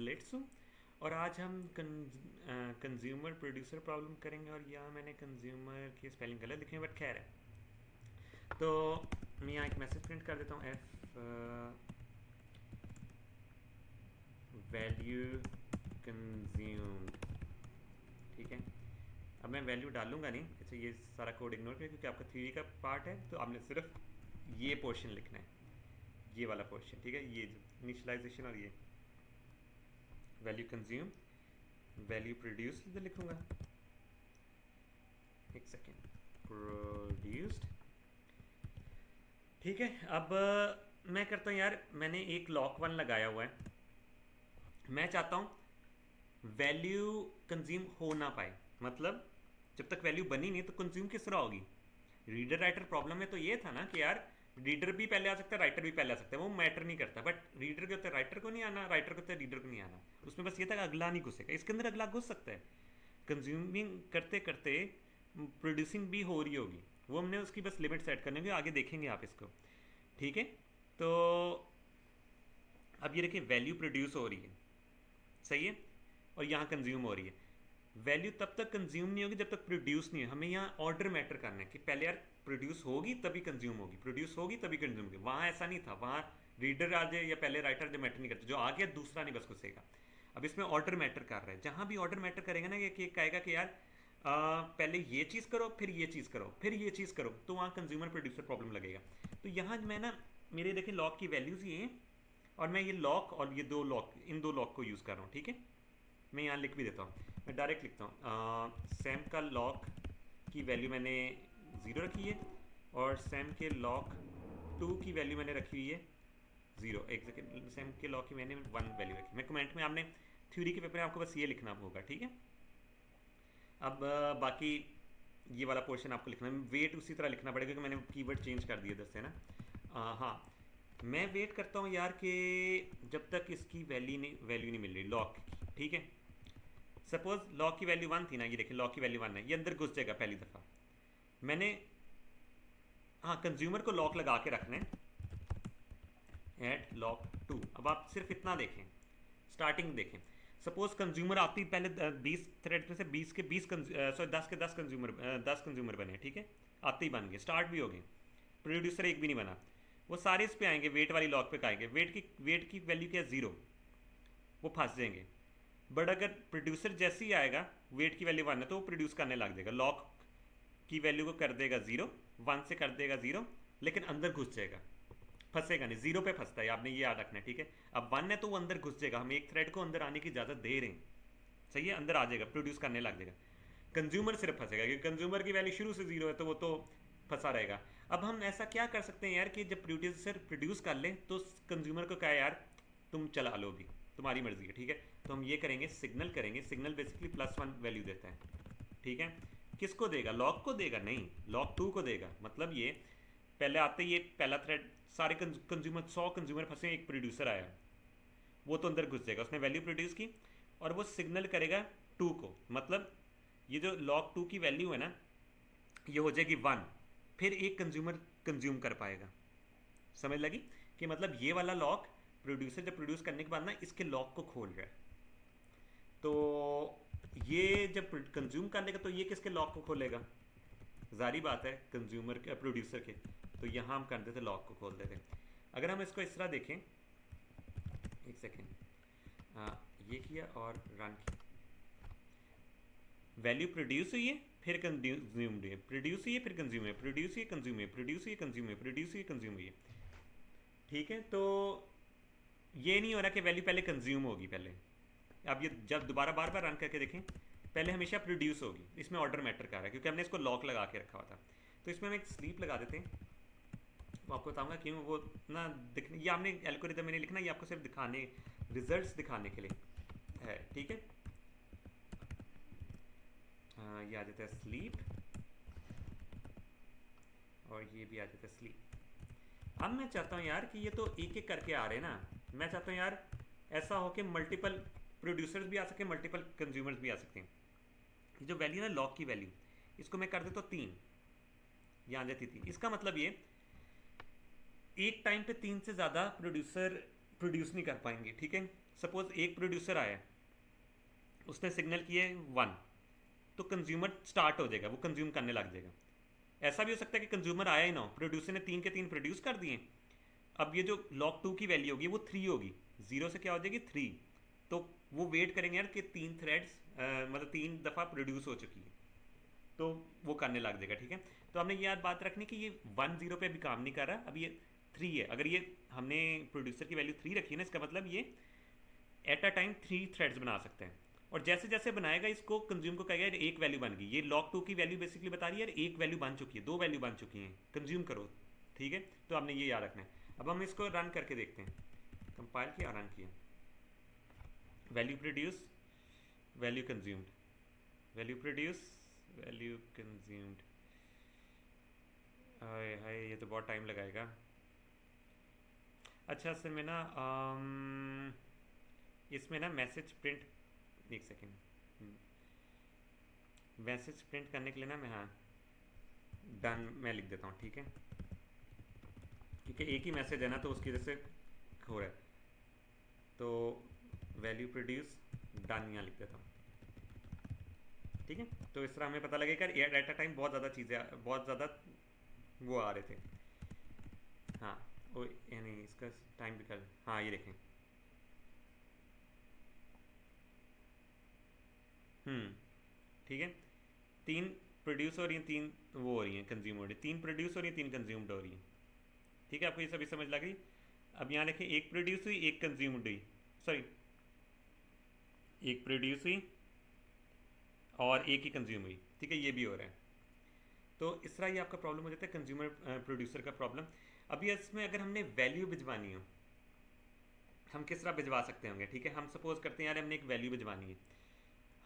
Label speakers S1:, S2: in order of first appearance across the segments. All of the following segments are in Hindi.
S1: सर्वलेट्स हूँ और आज हम कंज्यूमर प्रोड्यूसर प्रॉब्लम करेंगे। और यहाँ मैंने कंज्यूमर की स्पेलिंग गलत लिखी है, बट खैर है। तो मैं यहाँ एक मैसेज प्रिंट कर देता हूँ, एफ वैल्यू कंज्यूम्ड। ठीक है, अब मैं वैल्यू डालूंगा नहीं, अच्छा ये सारा कोड इग्नोर करें क्योंकि आपका थ्योरी का पार्ट है, तो आपने सिर्फ ये पोर्शन लिखना है, ये वाला पोर्शन। ठीक है, ये जो इनिशियलाइजेशन और ये वैल्यू कंज्यूम वैल्यू प्रोड्यूस इधर लिखूंगा। एक सेकेंड, प्रोड्यूस्ड। ठीक है, अब मैं करता हूँ यार, मैंने एक लॉक वन लगाया हुआ है। मैं चाहता हूँ वैल्यू कंज्यूम हो ना पाए, मतलब जब तक वैल्यू बनी नहीं तो कंज्यूम किस तरह होगी। रीडर राइटर प्रॉब्लम में तो ये था ना कि यार रीडर भी पहले आ सकता है, राइटर भी पहले आ सकता है, वो मैटर नहीं करता। बट रीडर के होते राइटर को नहीं आना, राइटर के होते रीडर को नहीं आना। उसमें बस ये था कि अगला नहीं घुसेगा, इसके अंदर अगला घुस सकता है। कंज्यूमिंग करते करते प्रोड्यूसिंग भी हो रही होगी, वो हमने उसकी बस लिमिट सेट करनी होगी, आगे देखेंगे आप इसको। ठीक है, तो अब ये देखिए वैल्यू प्रोड्यूस हो रही है, सही है, और यहाँ कंज्यूम हो रही है। वैल्यू तब तक कंज्यूम नहीं होगी जब तक प्रोड्यूस नहीं है। हमें यहाँ ऑर्डर मैटर करना है कि पहले यार प्रोड्यूस होगी तभी कंज्यूम होगी, प्रोड्यूस होगी तभी कंज्यूम होगी। वहाँ ऐसा नहीं था, वहाँ रीडर आ जाए या पहले राइटर जो मैटर नहीं करता, जो आ गया दूसरा नहीं बस घुसेगा। अब इसमें ऑर्डर मैटर कर रहा है, जहाँ भी ऑर्डर मैटर करेगा ना कि कहेगा कि यार पहले ये चीज़ करो, फिर ये चीज़ करो, फिर ये चीज़ करो, तो वहाँ कंज्यूमर प्रोड्यूसर प्रॉब्लम लगेगा। तो यहाँ मैं ना, मेरे देखें लॉक की वैल्यूज़ ये हैं, और मैं ये लॉक और ये दो लॉक, इन दो लॉक को यूज़ कर रहा हूँ। ठीक है, मैं यहाँ लिख भी देता हूँ, मैं डायरेक्ट लिखता हूँ सैम का लॉक की वैल्यू मैंने ज़ीरो रखी है, और सैम के लॉक टू की वैल्यू मैंने रखी हुई है ज़ीरो। एक सेकेंड, सैम के लॉक की मैंने वन वैल्यू रखी। मैं कमेंट में, आपने थ्योरी के पेपर में आपको बस ये लिखना होगा। ठीक है, अब बाकी ये वाला पोर्शन आपको लिखना है। वेट उसी तरह लिखना पड़ेगा क्योंकि मैंने कीवर्ड चेंज कर दिया इधर से ना। हाँ, मैं वेट करता हूँ यार कि जब तक इसकी वैल्यू नहीं मिल रही लॉक की। ठीक है, सपोज लॉक की वैल्यू वन थी ना, ये देखें लॉक की वैल्यू वन है, ये अंदर घुस जाएगा पहली दफ़ा। मैंने, हाँ, कंज्यूमर को लॉक लगा के रखना है, एट लॉक टू। अब आप सिर्फ इतना देखें, स्टार्टिंग देखें। सपोज कंज्यूमर आती पहले 20 थ्रेड में से 20 के 20 सॉरी 10 के 10 कंज्यूमर 10 कंज्यूमर बने। ठीक है, आते ही बन गए, स्टार्ट भी हो गए, प्रोड्यूसर एक भी नहीं बना। वो सारे इस पे आएंगे, वेट वाली लॉक पे आएंगे। वेट की वैल्यू क्या है, ज़ीरो, वो फंस जाएंगे। बट अगर प्रोड्यूसर जैसे ही आएगा, वेट की वैल्यू वन है तो वो प्रोड्यूस करने लग जाएगा, लॉक की वैल्यू को कर देगा ज़ीरो, वन से कर देगा ज़ीरो, लेकिन अंदर घुस जाएगा, फंसेगा नहीं। ज़ीरो पे फंसता है, आपने ये याद रखना है। ठीक है, अब वन है तो वो अंदर घुस जाएगा, हम एक थ्रेड को अंदर आने की इजाज़त दे रहे हैं, सही है, अंदर आ जाएगा, प्रोड्यूस करने लग जाएगा। कंज्यूमर सिर्फ फंसेगा क्योंकि कंज्यूमर की वैल्यू शुरू से ज़ीरो है, तो वो तो फंसा रहेगा। अब हम ऐसा क्या कर सकते हैं यार कि जब प्रोड्यूसर प्रोड्यूस कर ले तो कंज्यूमर को क्या है यार, तुम चला लो भी, तुम्हारी मर्जी है। ठीक है, तो हम ये करेंगे, सिग्नल करेंगे। Signal basically plus one value देता है। ठीक है, किसको देगा, लॉक को देगा नहीं, लॉक टू को देगा। मतलब ये पहले आते ही ये पहला थ्रेड, सारे कंज्यूमर 100 कंज्यूमर फंसे, एक प्रोड्यूसर आया, वो तो अंदर घुस जाएगा, उसने वैल्यू प्रोड्यूस की और वो सिग्नल करेगा टू को। मतलब ये जो लॉक टू की वैल्यू है ना, ये हो जाएगी वन, फिर एक कंज्यूमर कंज्यूम कर पाएगा। समझ लगी कि मतलब ये वाला लॉक प्रोड्यूसर जब प्रोड्यूस करने के बाद ना इसके लॉक को खोल रहा है, तो ये जब कंज्यूम कर लेगा तो ये किसके लॉक को खोलेगा, जारी बात है कंज्यूमर के, प्रोड्यूसर के। तो यहाँ हम कर देते लॉक को खोल देते। अगर हम इसको इस तरह देखें, एक सेकेंड, ये किया और रन किया, वैल्यू प्रोड्यूस हुई है फिर कंज्यूम हुई है, प्रोड्यूस हुई है फिर कंज्यूम है, प्रोड्यूस हुई है कंज्यूम हुई है, प्रोड्यूस हुई है कंज्यूम हुई है, प्रोड्यूस हुई है कंज्यूम हुई है। ठीक है, तो ये नहीं हो रहा कि वैल्यू पहले कंज्यूम होगी पहले। अब ये जब दोबारा बार बार रन करके देखें, पहले हमेशा प्रोड्यूस होगी। इसमें ऑर्डर मैटर कर रहा है क्योंकि हमने इसको लॉक लगा के रखा हुआ था। तो इसमें हम एक स्लीप लगा देते हैं, वो आपको बताऊंगा क्यों। वो ना दिखने, ये आपने एल्गोरिथम में नहीं लिखना, ये आपको सिर्फ दिखाने, रिजल्ट्स दिखाने के लिए है। ठीक है, ये आ जाता है स्लीप, और ये भी आ जाता है स्लीप। अब मैं चाहता हूँ यार कि ये तो एक एक करके आ रहे हैं ना, मैं चाहता हूँ यार ऐसा हो कि मल्टीपल प्रोड्यूसर्स भी आ सके, मल्टीपल कंज्यूमर्स भी आ सकते हैं। ये जो वैल्यू है ना लॉक की वैल्यू, इसको मैं कर देता हूँ तीन, यहाँ आ जाती थी। इसका मतलब ये एक टाइम पे तीन से ज़्यादा प्रोड्यूसर प्रोड्यूस नहीं कर पाएंगे। ठीक है, सपोज एक प्रोड्यूसर आया, उसने सिग्नल किए 1, तो कंज्यूमर स्टार्ट हो जाएगा, वो कंज्यूम करने लग जाएगा। ऐसा भी हो सकता है कि कंज्यूमर आया ही ना हो, प्रोड्यूसर ने 3 के 3 प्रोड्यूस कर दिए, अब ये जो लॉक 2 की वैल्यू होगी वो 3 होगी, 0 से क्या हो जाएगी 3, तो वो वेट करेंगे यार कि 3 थ्रेड्स मतलब 3 दफ़ा प्रोड्यूस हो चुकी है, तो वो करने लग जाएगा। ठीक है, तो हमने ये याद बात रखनी कि ये 1 0 पे भी काम नहीं कर रहा, अब ये 3 है। अगर ये हमने प्रोड्यूसर की वैल्यू 3 रखी है ना, इसका मतलब ये एट अ टाइम 3 थ्रेड्स बना सकते हैं। और जैसे जैसे बनाएगा इसको कंज्यूम को कहेगा यार एक वैल्यू बन गई, ये लॉक 2 की वैल्यू बेसिकली बता रही है यार एक वैल्यू बन चुकी है, 2 वैल्यू बन चुकी हैं, कंज्यूम करो। ठीक है, तो हमने ये याद रखना है। अब हम इसको रन करके देखते हैं, कंपाइल किया, रन किया, value produce, value consumed, value produce, value consumed. हाय हाय, ये तो बहुत टाइम लगाएगा। अच्छा असल में ना इसमें ना मैसेज प्रिंट, एक सेकेंड, मैसेज प्रिंट करने के लिए ना मैं, हाँ डन मैं लिख देता हूँ। ठीक है, क्योंकि एक ही मैसेज है ना, तो उसकी वजह से हो रहा है, तो वैल्यू प्रोड्यूस डन यहाँ लिख देता हूँ। ठीक है, तो इस तरह हमें पता लगेगा एट अ टाइम बहुत ज़्यादा चीज़ें, बहुत ज़्यादा वो आ रहे थे। हाँ, वो यानी इसका टाइम भी कर, हाँ ये देखें, ठीक है, 3 प्रोड्यूस हो रही हैं, 3 वो हो रही हैं कंज्यूम हो रही है, 3 प्रोड्यूस हो रही हैं, 3 कंज्यूम्ड हो रही हैं। ठीक है, आपको ये सभी समझ लग गई। अब यहाँ लिखें एक प्रोड्यूस हुई, एक कंज्यूम्ड हुई, सॉरी एक प्रोड्यूस हुई और एक ही कंज्यूम हुई। ठीक है, ये भी हो रहा है। तो इस तरह ये आपका प्रॉब्लम हो जाता है कंज्यूमर प्रोड्यूसर का प्रॉब्लम। अभी इसमें अगर हमने वैल्यू भिजवानी हो, हम किस तरह भिजवा सकते होंगे। ठीक है, हम सपोज करते हैं यार हमने एक वैल्यू भिजवानी है,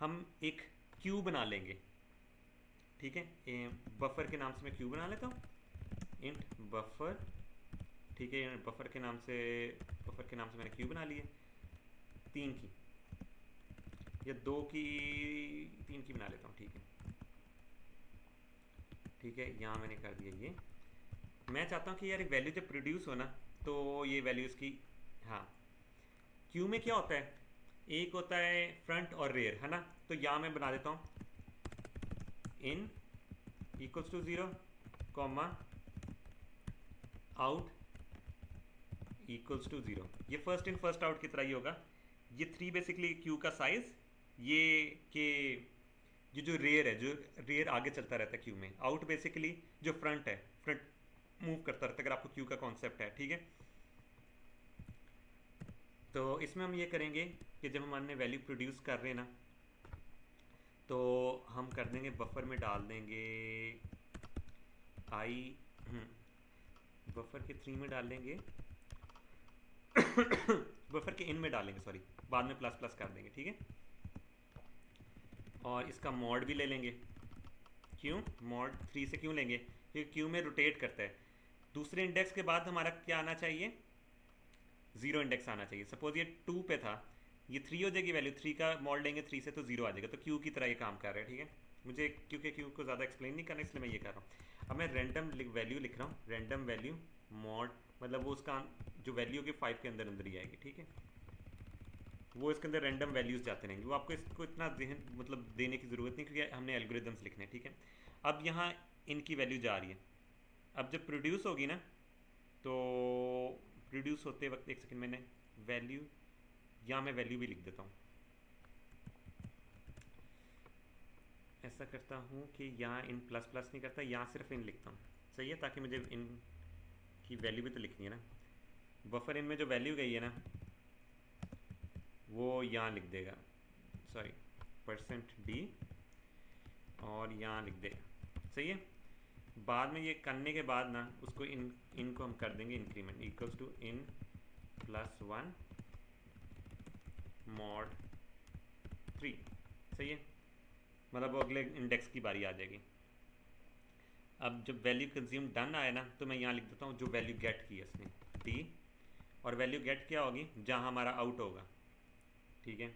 S1: हम एक क्यू बना लेंगे। ठीक है, बफर के नाम से मैं क्यू बना लेता हूँ, इंट बफर। ठीक है, बफर के नाम से, बफर के नाम से मैंने क्यू बना ली है, 3 की या 2 की, 3 की बना लेता हूँ। ठीक है, ठीक है, यहाँ मैंने कर दिया ये। मैं चाहता हूँ कि यार एक वैल्यू जब प्रोड्यूस हो ना, तो ये वैल्यू इसकी, हाँ क्यू में क्या होता है, एक होता है फ्रंट और रेयर, है ना, तो यहाँ मैं बना देता हूँ in equals to 0 comma out equals to 0। ये फर्स्ट इन फर्स्ट आउट की तरह ही होगा। ये 3 बेसिकली क्यू का साइज, ये के ये जो रेयर है, जो रेयर आगे चलता रहता है क्यू में, आउट बेसिकली जो फ्रंट है, फ्रंट मूव करता रहता है, अगर आपको क्यू का कॉन्सेप्ट है। ठीक है, तो इसमें हम ये करेंगे कि जब हम हमने वैल्यू प्रोड्यूस कर रहे हैं ना, तो हम कर देंगे बफर में डाल देंगे आई, बफर के 3 में डाल देंगे बफर के इन में डालेंगे, सॉरी बाद में प्लस प्लस कर देंगे। ठीक है, और इसका मॉड भी ले लेंगे, क्यों मॉड 3 से क्यों लेंगे, क्योंकि क्यू में रोटेट करता है। दूसरे इंडेक्स के बाद हमारा क्या आना चाहिए, 0 इंडेक्स आना चाहिए। सपोज ये 2 पे था, ये 3 हो जाएगी वैल्यू, 3 का मॉड लेंगे 3 से तो 0 आ जाएगा, तो क्यू की तरह ये काम कर रहा है। ठीक है, मुझे क्योंकि क्यू को ज़्यादा एक्सप्लेन नहीं करना, इसलिए मैं ये कर रहा हूँ। अब मैं रैंडम वैल्यू लिख रहा हूँ, रैंडम वैल्यू मॉड, मतलब वो उसका जो वैल्यू होगी 5 के अंदर अंदर ही आएगी। ठीक है, वो इसके अंदर रैंडम वैल्यूज़ जाते रहेंगे, वो आपको इसको इतना जहन मतलब देने की ज़रूरत नहीं, क्योंकि हमने एल्गोरिदम्स लिखने हैं। ठीक है, अब यहाँ इनकी वैल्यू जा रही है, अब जब प्रोड्यूस होगी ना, तो प्रोड्यूस होते वक्त, एक सेकंड, मैंने वैल्यू, यहाँ मैं वैल्यू भी लिख देता हूँ, ऐसा करता हूँ कि यहाँ इन प्लस प्लस नहीं करता, यहाँ सिर्फ इन लिखता हूँ। सही है, ताकि मुझे इन की वैल्यू भी तो लिखनी है ना। बफर इन में जो वैल्यू गई है ना, वो यहाँ लिख देगा, सॉरी %d, और यहाँ लिख देगा। सही है, बाद में ये करने के बाद ना उसको इनको हम कर देंगे increment, equals to in +1 mod 3। सही है, मतलब वो अगले इंडेक्स की बारी आ जाएगी। अब जब वैल्यू कंज्यूम डन आया ना, तो मैं यहाँ लिख देता हूँ जो वैल्यू गेट की है इसने, टी, और वैल्यू गेट क्या होगी, जहाँ हमारा आउट होगा। ठीक है,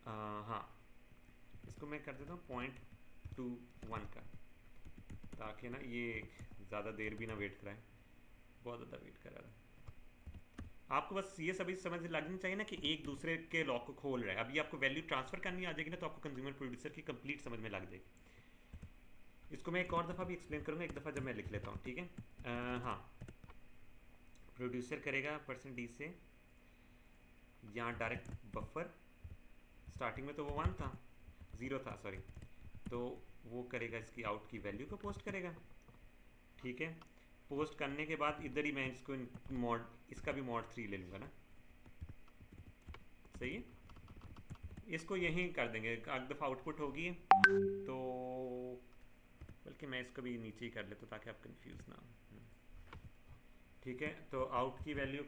S1: हाँ इसको मैं कर देता हूँ 0.21 का, ताकि ना ये ज़्यादा देर भी ना वेट कराए, बहुत ज़्यादा वेट करा रहा है। आपको बस ये सभी समझ लगनी चाहिए ना कि एक दूसरे के लॉक को खोल रहा है। अभी आपको वैल्यू ट्रांसफर करनी आ जाएगी ना, तो आपको कंज्यूमर प्रोड्यूसर की कंप्लीट समझ में लग जाएगी। इसको मैं एक और दफ़ा भी एक्सप्लेन करूँगा, एक दफ़ा जब मैं लिख लेता हूँ, ठीक है। हाँ, प्रोड्यूसर करेगा %d से यहाँ डायरेक्ट बफर, स्टार्टिंग में तो वो 1 था, 0 था सॉरी, तो वो करेगा इसकी आउट की वैल्यू को पोस्ट करेगा, ठीक है। पोस्ट करने के बाद इधर ही मैं इसको मॉड, इसका भी मॉड 3 ले लूँगा ना, सही है। इसको यहीं कर देंगे, एक दफ़ा आउटपुट होगी तो, बल्कि मैं इसको भी नीचे ही कर लेता ताकि आप कंफ्यूज ना हो, ठीक है। तो आउट की वैल्यू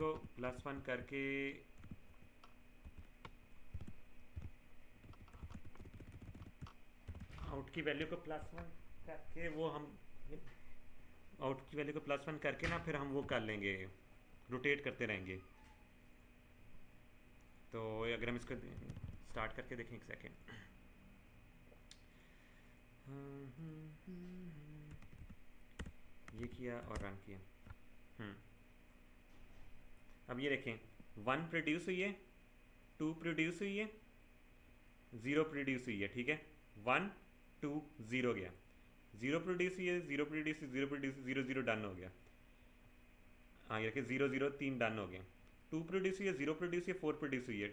S1: को +1 करके आउट की वैल्यू को +1 करके वो हम आउट की वैल्यू को +1 करके ना फिर हम वो कर लेंगे, रोटेट करते रहेंगे। तो अगर हम इसको स्टार्ट करके देखें, एक सेकेंड, ये किया और रन किया। अब ये देखें 1 प्रोड्यूस हुई है, 2 प्रोड्यूस हुई है, 0 प्रोड्यूस हुई है, ठीक है। 1 2 0 गया, 0 प्रोड्यूस हुई है, 0 प्रोड्यूस, 0 प्रोड्यूस, 0 0 डन हो गया। हाँ ये देखिए 0 0 3 डन हो गया। 2 प्रोड्यूस हुई है, 0 प्रोड्यूस हुई है, 4 प्रोड्यूस हुई है,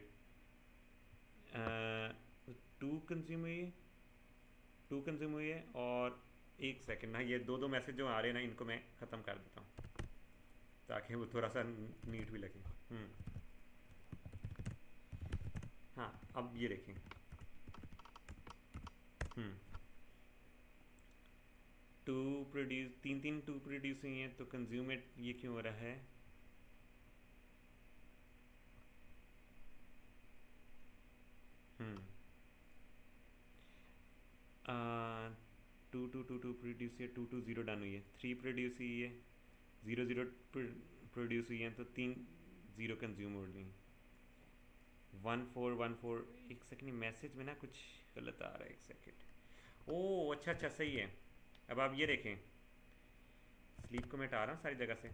S1: 2 कंज्यूम हुई है, 2 कंज्यूम हुई है। और एक सेकेंड ना, ये दो मैसेज जो आ रहे हैं ना, इनको मैं ख़त्म कर देता हूँ ताकि वो थोड़ा सा नीट भी लगे। हाँ अब ये देखें, 2 प्रोड्यूस, 3 2 प्रोड्यूस हुई हैं, तो कंज्यूम इट ये क्यों हो रहा है? To to to to produce है, 2 2 0 डन हुई है, 3 प्रोड्यूस हुई है, 0 0 प्रोड्यूस हुई है, तो 3 0 कंज्यूम हो रही, 1 4 1 4। एक सेकेंड, मैसेज में ना कुछ गलत आ रहा है, एक सेकेंड। ओह अच्छा अच्छा सही है। अब आप ये देखें, स्लीप को मैं हटा रहा हूँ सारी जगह से।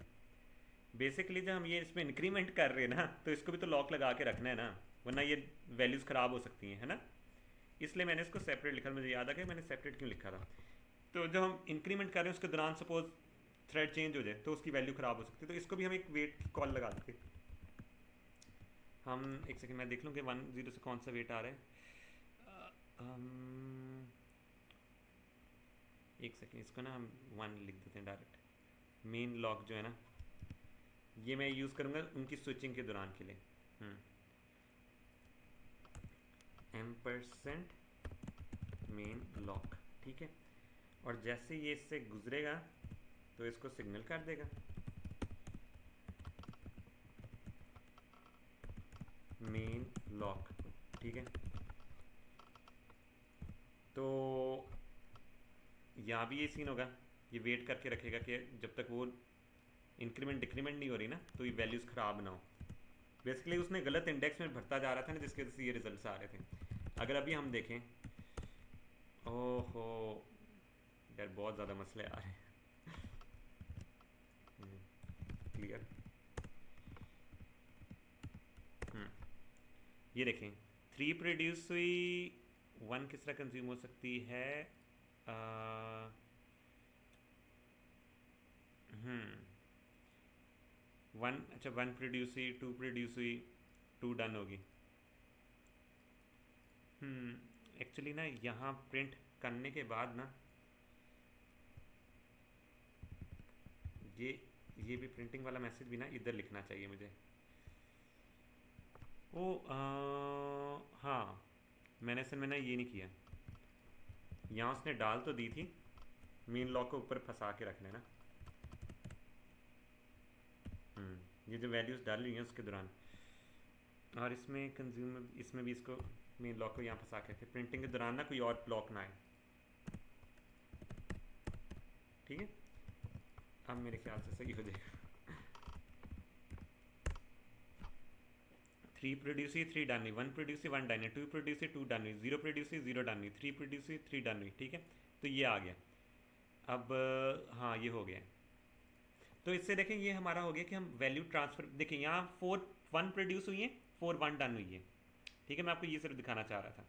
S1: बेसिकली जब हम ये इसमें इंक्रीमेंट कर रहे हैं ना, तो इसको भी तो लॉक लगा के रखना है ना, वरना ये वैल्यूज़ ख़राब हो सकती हैं, है ना। इसलिए मैंने इसको सेपरेट लिखा, मुझे याद आ गया मैंने सेपरेट क्यों लिखा था। तो जब हम इंक्रीमेंट कर रहे हैं उसके दौरान सपोज थ्रेड चेंज हो जाए तो उसकी वैल्यू ख़राब हो सकती है, तो इसको भी हम एक वेट कॉल लगा देते। हम एक सेकंड मैं देख लूँ कि 1 0 से कौन सा वेट आ रहा है। एक सेकंड, इसको ना हम 1 लिख देते हैं डायरेक्ट। मेन लॉक जो है ना, ये मैं यूज़ करूँगा उनकी स्विचिंग के दौरान के लिए। %, मेन लॉक, ठीक है। और जैसे ये इससे गुजरेगा तो इसको सिग्नल कर देगा, मेन लॉक, ठीक है। तो यहाँ भी ये सीन होगा, ये वेट करके रखेगा कि जब तक वो इंक्रीमेंट डिक्रीमेंट नहीं हो रही ना, तो ये वैल्यूज़ ख़राब ना हो। बेसिकली उसने गलत इंडेक्स में भरता जा रहा था ना, जिसकी वजह से ये रिजल्ट्स आ रहे थे। अगर अभी हम देखें, ओहो यार बहुत ज़्यादा मसले आ रहे हैं। क्लियर। ये देखें 3 प्रोड्यूस हुई, 1 किस तरह कंज्यूम हो सकती है? वन, अच्छा 1 प्रोड्यूस हुई, 2 प्रोड्यूस हुई, 2 डन होगी। एक्चुअली ना यहाँ प्रिंट करने के बाद ना ये भी प्रिंटिंग वाला मैसेज भी ना इधर लिखना चाहिए मुझे। ओ हाँ, मैंने असल में ना ये नहीं किया, यहाँ उसने डाल तो दी थी, मेन लॉक को ऊपर फंसा के रखना है ना। ये जो वैल्यूज़ डाल रही हैं उसके दौरान, और इसमें कंज्यूमर, इसमें भी इसको मेन लॉक को यहाँ फंसा के रखे, प्रिंटिंग के दौरान ना कोई और ब्लॉक ना आए, ठीक है। अब मेरे ख्याल से सही हो जाएगा। 3 प्रोड्यूस हुई, 3 डन हुई, 1 प्रोड्यूस हुई, 1 डन हुई, 2 प्रोड्यूस हुई, 2 डन हुई, 0 प्रोड्यूस हुई, 0 डन हुई, 3 प्रोड्यूस हुई, 3 डन हुई, ठीक है। तो ये आ गया। अब हाँ ये हो गया। तो इससे देखें ये हमारा हो गया कि हम वैल्यू ट्रांसफर, देखिए यहाँ 4 1 प्रोड्यूस हुई है, 4 1 डन हुई है। ठीक है, मैं आपको ये सिर्फ दिखाना चाह रहा था।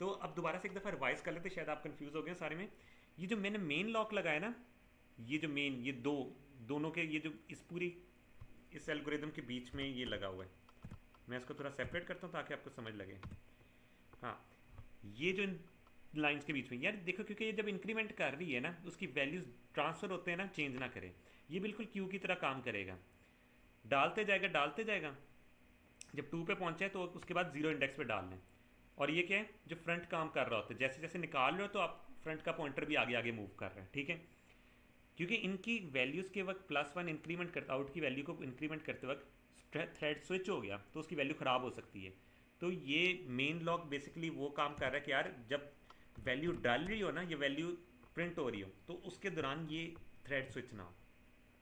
S1: तो अब दोबारा से एक दफ़ा रिवाइज कर लेते, शायद आप कंफ्यूज हो गए सारे में। ये जो मैंने मेन लॉक लगाया ना, ये जो मेन, ये दोनों के, ये जो इस पूरी इस एल्गोरिदम के बीच में ये लगा हुआ है। मैं इसको थोड़ा सेपरेट करता हूँ ताकि आपको समझ लगे। हाँ, ये जो इन लाइंस के बीच में यार देखो, क्योंकि ये जब इंक्रीमेंट कर रही है ना, उसकी वैल्यूज ट्रांसफर होते हैं ना, चेंज ना करे। ये बिल्कुल क्यू की तरह काम करेगा, डालते जाएगा डालते जाएगा, जब 2 पे पहुंचे तो उसके बाद 0 इंडेक्स पे डाल लें। और ये क्या है, जो फ्रंट काम कर रहा होता है, जैसे जैसे निकाल रहे हो तो आप फ्रंट का पॉइंटर भी आगे आगे मूव कर रहे हैं। ठीक है, क्योंकि इनकी वैल्यूज़ के वक्त +1 इंक्रीमेंट करते, आउट की वैल्यू को इंक्रीमेंट करते वक्त थ्रेड स्विच हो गया तो उसकी वैल्यू ख़राब हो सकती है। तो ये मेन लॉक बेसिकली वो काम कर रहा है कि यार जब वैल्यू डाल रही हो ना, ये वैल्यू प्रिंट हो रही हो, तो उसके दौरान ये थ्रेड स्विच ना हो।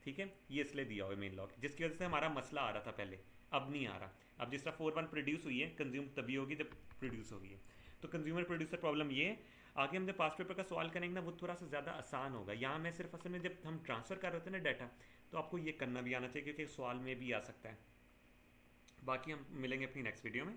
S1: ठीक है, ये इसलिए दिया हुआ है मेन लॉक, जिसकी वजह से हमारा मसला आ रहा था पहले, अब नहीं आ रहा। अब जिस तरह 4 1 प्रोड्यूस हुई है, कंज्यूम तभी होगी जब प्रोड्यूस होगी। तो कंज्यूमर प्रोड्यूसर प्रॉब्लम ये है। आगे हम जब पास्ट पेपर का सवाल करेंगे ना, वो थोड़ा सा ज़्यादा आसान होगा। यहाँ मैं सिर्फ असल में जब हम ट्रांसफ़र कर रहे होते हैं ना डाटा, तो आपको ये करना भी आना चाहिए, क्योंकि सवाल में भी आ सकता है। बाकी हम मिलेंगे अपनी नेक्स्ट वीडियो में।